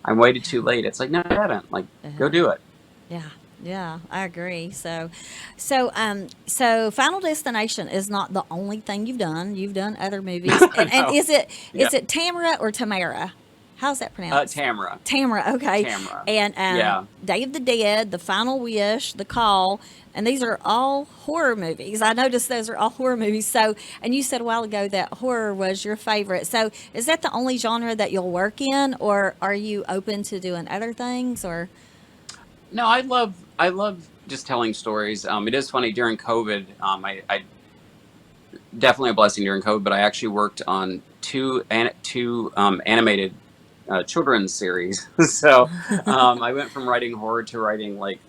"I waited too late." It's like, "No, I haven't." Like, go uh-huh. do it. Yeah, yeah, I agree. So Final Destination is not the only thing you've done. You've done other movies, and No. Yeah. is it Tamara or Tamara? How's that pronounced? Tamara. Tamara. Okay, Tamara. and Yeah. Day of the Dead, The Final Wish, The Call, and these are all horror movies. I noticed those are all horror movies. So, and you said a while ago that horror was your favorite. So, is that the only genre that you'll work in, or are you open to doing other things? Or No, I love just telling stories. It is funny during COVID. I definitely a blessing during COVID, but I actually worked on two animated children's series. So I went from writing horror to writing like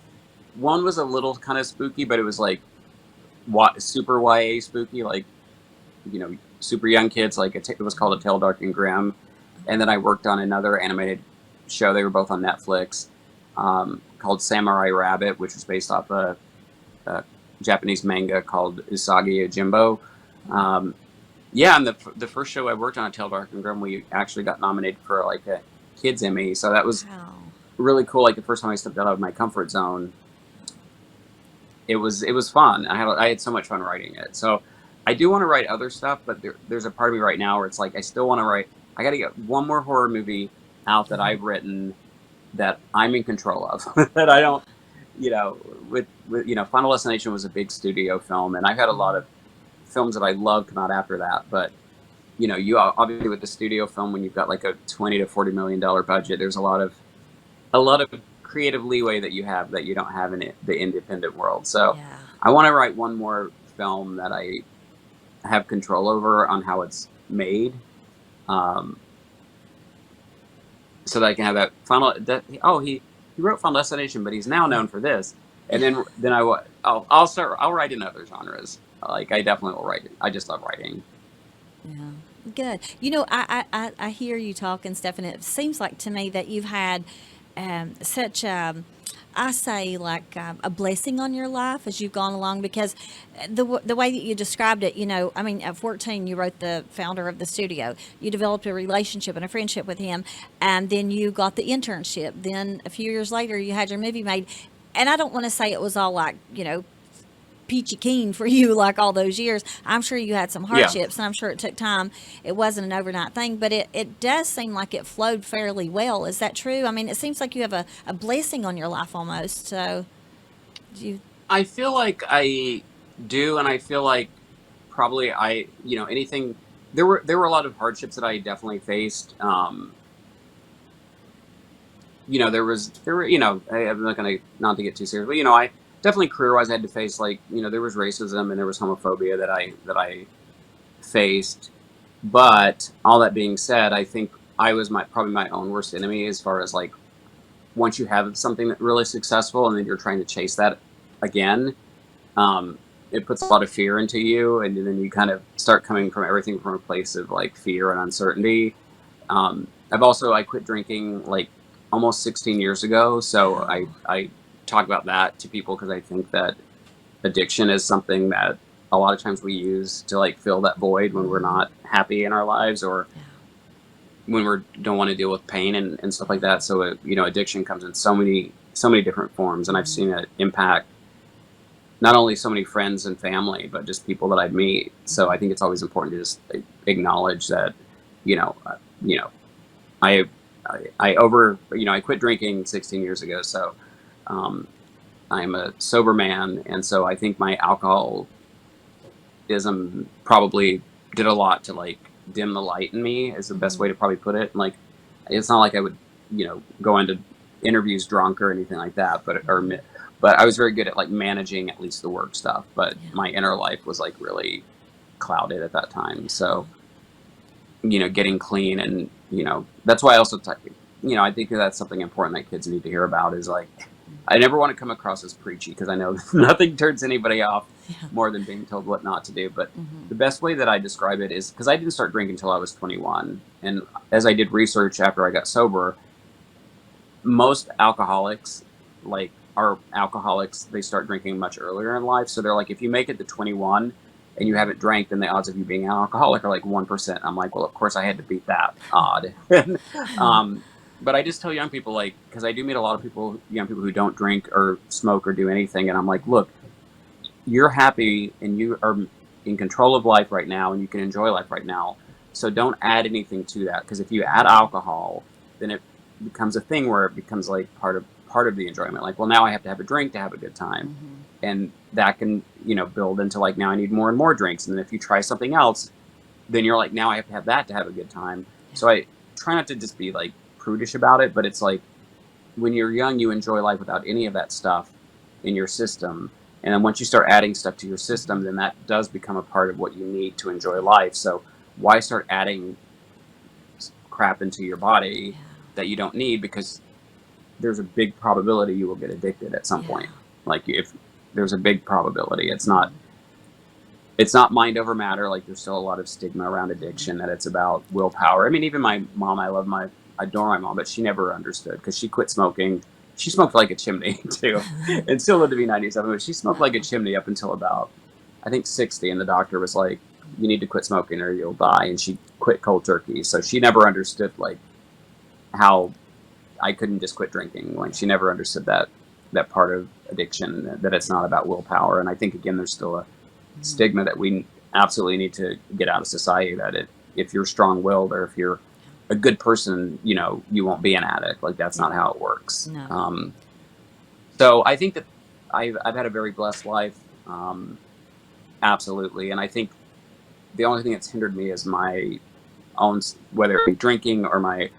one was a little kind of spooky, but it was like super YA spooky, like super young kids. Like it was called A Tale Dark and Grim, and then I worked on another animated show. They were both on Netflix, called Samurai Rabbit, which was based off a Japanese manga called Usagi Yojimbo. Um, yeah, and the first show I worked on, A Tale Dark and Grim, we actually got nominated for like a kids Emmy, so that was wow. really cool. Like the first time I stepped out of my comfort zone, it was fun. I had so much fun writing it. So I do want to write other stuff, but there's a part of me right now where it's like I still want to write. I got to get one more horror movie out that I've written that I'm in control of. That I don't, with Final Destination was a big studio film, and I've had a lot of films that I love come out after that. But you obviously with the studio film, when you've got like a $20 to $40 million budget, there's a lot of creative leeway that you have that you don't have in the independent world. So Yeah. I want to write one more film that I have control over on how it's made, um, so that I can have that final. He wrote Final Destination, but he's now known for this. And then I'll write in other genres. Like I definitely will write. I just love writing. Yeah. Good. I hear you talking, Steph, and it seems like to me that you've had such I say like a blessing on your life as you've gone along, because the way that you described it, I mean, at 14 you wrote the founder of the studio, you developed a relationship and a friendship with him, and then you got the internship, then a few years later you had your movie made, and I don't want to say it was all like peachy keen for you like all those years. I'm sure you had some Yeah. hardships, and I'm sure it took time. It wasn't an overnight thing, but it does seem like it flowed fairly well. Is that true? I mean, it seems like you have a blessing on your life almost. So, do you? I feel like I do, and I feel like probably anything. There were a lot of hardships that I definitely faced. There were I'm not gonna, not to get too serious, but I definitely career wise I had to face, like, there was racism and there was homophobia that I faced. But all that being said, I think I was probably my own worst enemy, as far as like, once you have something that really successful and then you're trying to chase that again, um, it puts a lot of fear into you, and then you kind of start coming from everything from a place of like fear and uncertainty. I quit drinking like almost 16 years ago, so I Wow. I talk about that to people because I think that addiction is something that a lot of times we use to like fill that void when we're Mm-hmm. not happy in our lives, or Yeah. when we don't want to deal with pain and stuff like that. So addiction comes in so many different forms, and I've Mm-hmm. seen it impact not only so many friends and family, but just people that I'd meet. So I think it's always important to just acknowledge that, you know, uh, you know, I, I quit drinking 16 years ago. So, um, I'm a sober man. And so I think my alcoholism probably did a lot to like dim the light in me, is the best Mm-hmm. way to probably put it. Like, it's not like I would, go into interviews drunk or anything like that, but I was very good at like managing at least the work stuff. But Yeah. my inner life was like really clouded at that time. So, getting clean, and, that's why I also, I think that's something important that kids need to hear about, is like, I never want to come across as preachy, because I know nothing turns anybody off Yeah. more than being told what not to do. But Mm-hmm. the best way that I describe it is, because I didn't start drinking until I was 21. And as I did research after I got sober, most alcoholics, like, are alcoholics, they start drinking much earlier in life. So they're like, if you make it to 21 and you Mm-hmm. haven't drank, then the odds of you being an alcoholic are like 1%. I'm like, well, of course I had to beat that odd. um, but I just tell young people, like, because I do meet a lot of young people who don't drink or smoke or do anything. And I'm like, look, you're happy and you are in control of life right now, and you can enjoy life right now. So don't add anything to that, because if you add alcohol, then it becomes a thing where it becomes like part of the enjoyment. Like, well, now I have to have a drink to have a good time, Mm-hmm. and that can, build into like, now I need more and more drinks. And then if you try something else, then you're like, now I have to have that to have a good time. Yeah. So I try not to just be like prudish about it, but it's like, when you're young, you enjoy life without any of that stuff in your system. And then once you start adding stuff to your system, Mm-hmm. then that does become a part of what you need to enjoy life. So why start adding crap into your body Yeah. that you don't need? Because there's a big probability you will get addicted at some point. Yeah. Like, if there's a big probability, it's not Mm-hmm. it's not mind over matter. Like, there's still a lot of stigma around addiction, that it's about willpower. I mean, even my mom, I adore my mom, but she never understood, because she quit smoking. She smoked like a chimney too, and still lived to be 97. But she smoked like a Wow. chimney up until about, I think, 60, and the doctor was like, "You need to quit smoking or you'll die." And she quit cold turkey. So she never understood like how I couldn't just quit drinking. Like, she Yeah. never understood that part of addiction, that it's not about willpower. And I think, again, there's still a Mm-hmm. stigma that we absolutely need to get out of society, that if you're strong-willed, or if you're a good person, you won't be an addict. Like, that's Yeah. not how it works. No. So I think that I've had a very blessed life, absolutely. And I think the only thing that's hindered me is my own, whether it be drinking or my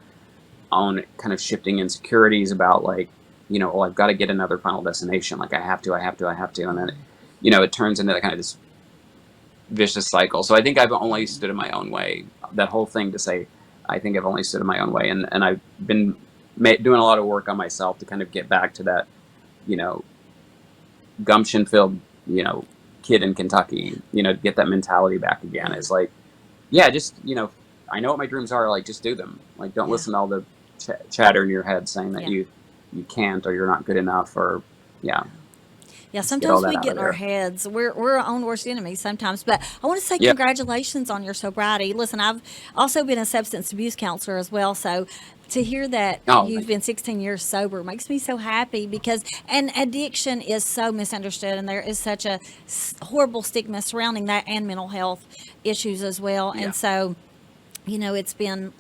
own kind of shifting insecurities about, like, well, I've got to get another Final Destination. Like, I have to. And then, Mm-hmm. it turns into that kind of this vicious cycle. So I think I've only stood in my own way. That whole thing to say, I think I've only stood in my own way, and I've been doing a lot of work on myself to kind of get back to that, you know, gumption filled, kid in Kentucky. To get that mentality back again. Yeah. Is like, yeah, just, I know what my dreams are. Like, just do them. Like, don't Yeah. listen to all the chatter in your head saying that Yeah. you can't, or you're not good enough, or, yeah. Yeah, Just get all sometimes that we out get of in our there. heads. We're our own worst enemies sometimes. But I want to say Yep. congratulations on your sobriety. Listen, I've also been a substance abuse counselor as well. So to hear that Oh, you've been 16 years sober makes me so happy because, and addiction is so misunderstood, and there is such a horrible stigma surrounding that and mental health issues as well. yeah. And so, it's been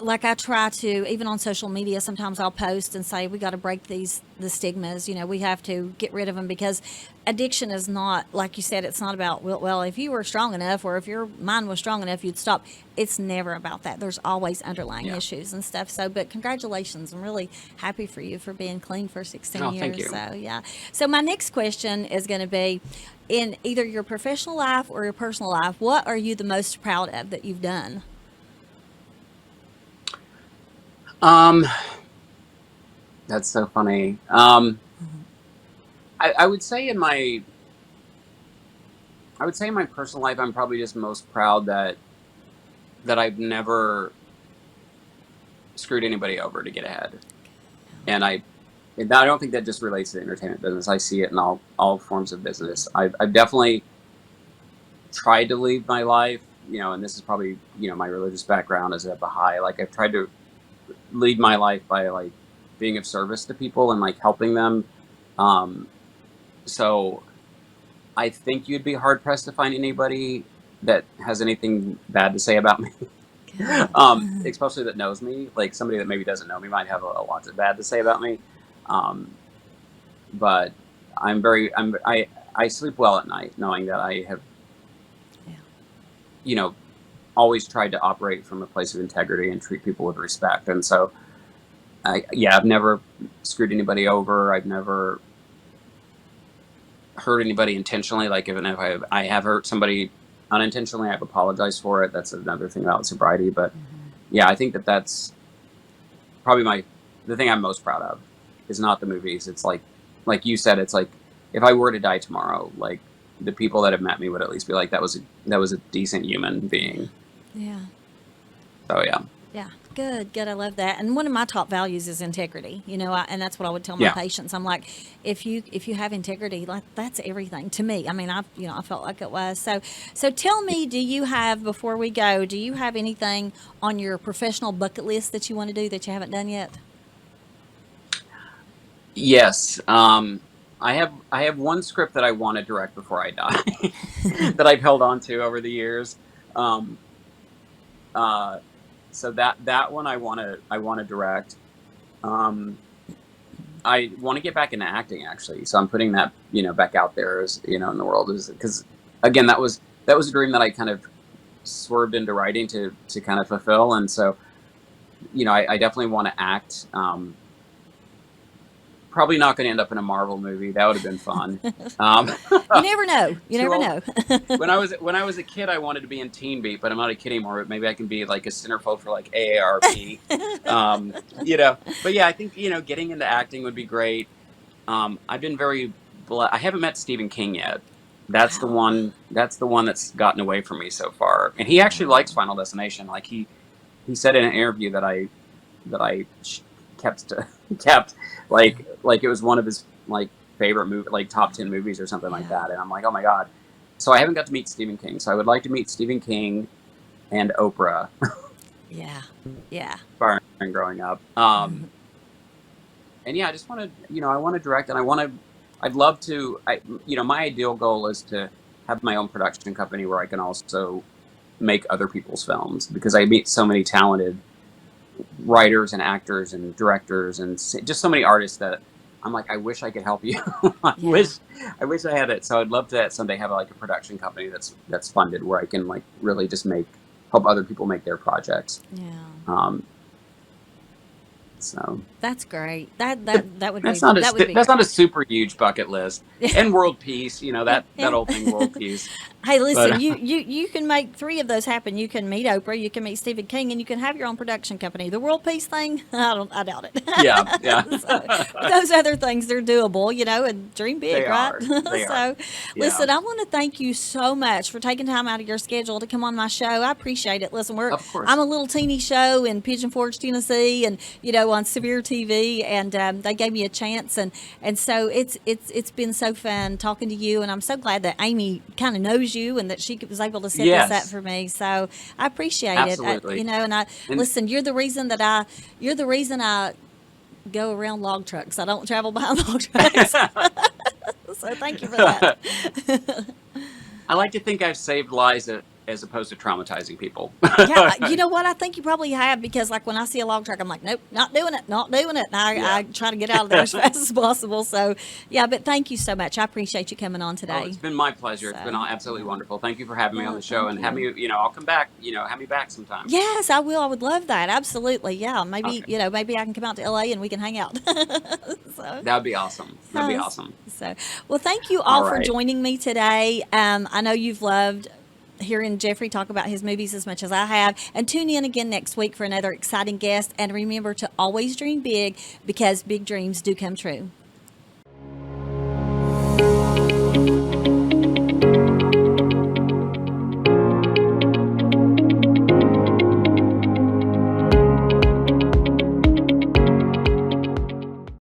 like I try to, even on social media, sometimes I'll post and say we got to break the stigmas. We have to get rid of them because addiction is not, like you said, it's not about, well, if you were strong enough or if your mind was strong enough, you'd stop. It's never about that. There's always underlying Yeah. issues and stuff. So, but congratulations. I'm really happy for you for being clean for 16 Oh, thank years. you. So, yeah. So, my next question is going to be, in either your professional life or your personal life, what are you the most proud of that you've done? Um, that's so funny. I would say in my personal life, I'm probably just most proud that I've never screwed anybody over to get ahead. And I don't think that just relates to the entertainment business. I see it in all forms of business. I've definitely tried to lead my life, and this is probably, my religious background as a Baha'i. Like I've tried to lead my life by like being of service to people and like helping them. Um, so I think you'd be hard pressed to find anybody that has anything bad to say about me. Especially that knows me. Like somebody that maybe doesn't know me might have a lot of bad to say about me. Um, but I sleep well at night knowing that I have, Yeah. you know, always tried to operate from a place of integrity and treat people with respect. And so I've never screwed anybody over. I've never hurt anybody intentionally. Like even if I have hurt somebody unintentionally, I've apologized for it. That's another thing about sobriety. But yeah, I think that's probably the thing I'm most proud of is not the movies. It's like you said, it's like if I were to die tomorrow, like the people that have met me would at least be like, that was a decent human being. Yeah. So yeah. Yeah, good, good. I love that. And one of my top values is integrity. And that's what I would tell my Yeah. patients. I'm like, if you have integrity, like that's everything to me. I mean, I felt like it was. So tell me, before we go, do you have anything on your professional bucket list that you want to do that you haven't done yet? Yes. I have one script that I want to direct before I die that I've held on to over the years. Um, uh, so that one I want to direct. Um, I want to get back into acting actually. So I'm putting that back out there as in the world is because again that was a dream that I kind of swerved into writing to kind of fulfill. And so I definitely want to act. Probably not going to end up in a Marvel movie. That would have been fun. Um, You never know. You too never old. know. When I was a kid, I wanted to be in Teen Beat, but I'm not a kid anymore. But maybe I can be like a centerfold for like AARP. But yeah, I think getting into acting would be great. I've been very I haven't met Stephen King yet. That's the Wow. one. That's the one that's gotten away from me so far. And he actually likes Final Destination. Like he said in an interview that I kept kept like it was one of his like favorite movie, like top 10 movies or something like Yeah. that. And I'm like, oh my god. So I haven't got to meet Stephen King. So I would like to meet Stephen King and Oprah. Yeah. Yeah. And growing up. And yeah, I just want to, I want to direct, and I'd love to. My ideal goal is to have my own production company where I can also make other people's films because I meet so many talented writers and actors and directors and just so many artists that I'm like, I wish I could help you. I Yeah. wish, I wish I had it. So I'd love to someday have like a production company that's funded where I can like really just help other people make their projects. Yeah. Um, so That's great. That would be that's not that would a be that's great. not a super huge bucket list. And world peace, that old thing, world peace. Hey, listen, But you can make three of those happen. You can meet Oprah, you can meet Stephen King, and you can have your own production company. The world peace thing, I doubt it. yeah, yeah, So, but those other things, they're doable, and dream big, they right? are, they are. So, Yeah, listen, I want to thank you so much for taking time out of your schedule to come on my show. I appreciate it. Listen, of course. I'm a little teeny show in Pigeon Forge, Tennessee, and on Severe TV, and they gave me a chance, and so it's been so fun talking to you, and I'm so glad that Amy kind of knows you and that she was able to set this up Yes, for me. So I appreciate it. absolutely. And I And listen. You're the reason I go around log trucks. I don't travel behind log trucks. So thank you for that. I like to think I've saved lives as opposed to traumatizing people. Yeah, you know what? I think you probably have, because, like, when I see a log truck, I'm like, nope, not doing it, not doing it. And Yeah. I try to get out of there as fast as possible. So, yeah, but thank you so much. I appreciate you coming on Oh, today. it's been my pleasure. It's been So, absolutely wonderful. Thank you for having me on yeah, the show, thank and have you. me, I'll come back, have me back sometime. Yes, I will. I would love that. Absolutely. Yeah, maybe, Okay. maybe I can come out to LA and we can hang out. So, That'd be awesome. That'd be yes. awesome. So, well, thank you All all for right. joining me today. I know you've loved hearing Jeffrey talk about his movies as much as I have. And tune in again next week for another exciting guest. And remember to always dream big, because big dreams do come true.